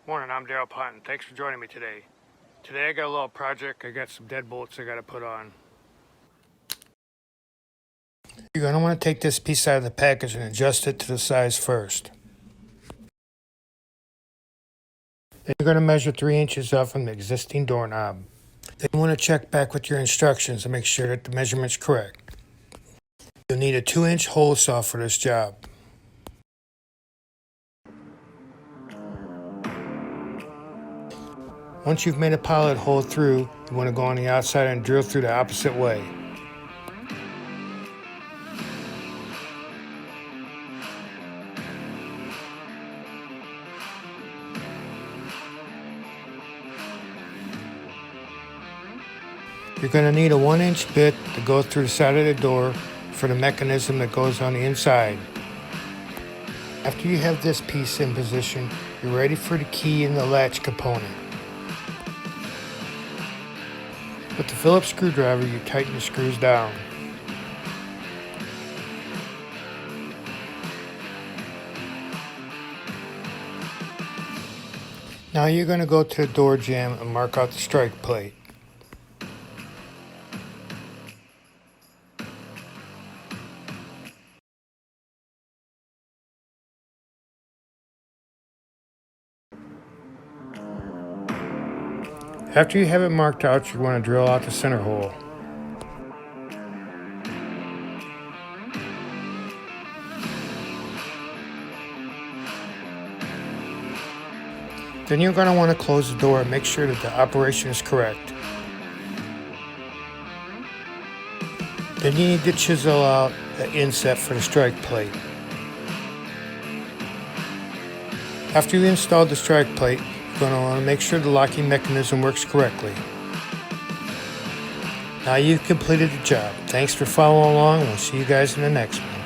Morning, I'm Deadbolt. Thanks for joining me today. Today I got a little project. I got some deadbolts I got to put on. You're going to want to take this piece out of the package and adjust it to the size first. Then you're going to measure 3 inches off from the existing doorknob. Then you want to check back with your instructions to make sure that the measurement's correct. You'll need a 2-inch hole saw for this job. Once you've made a pilot hole through, you want to go on the outside and drill through the opposite way. You're going to need a 1-inch bit to go through the side of the door for the mechanism that goes on the inside. After you have this piece in position, you're ready for the key and the latch component. With the Phillips screwdriver, you tighten the screws down. Now you're going to go to the door jamb and mark out the strike plate. After you have it marked out, you want to drill out the center hole. Then you're going to want to close the door and make sure that the operation is correct. Then you need to chisel out the inset for the strike plate. After you install the strike plate, you're going to want to make sure the locking mechanism works correctly. Now you've completed the job. Thanks for following along, and we'll see you guys in the next one.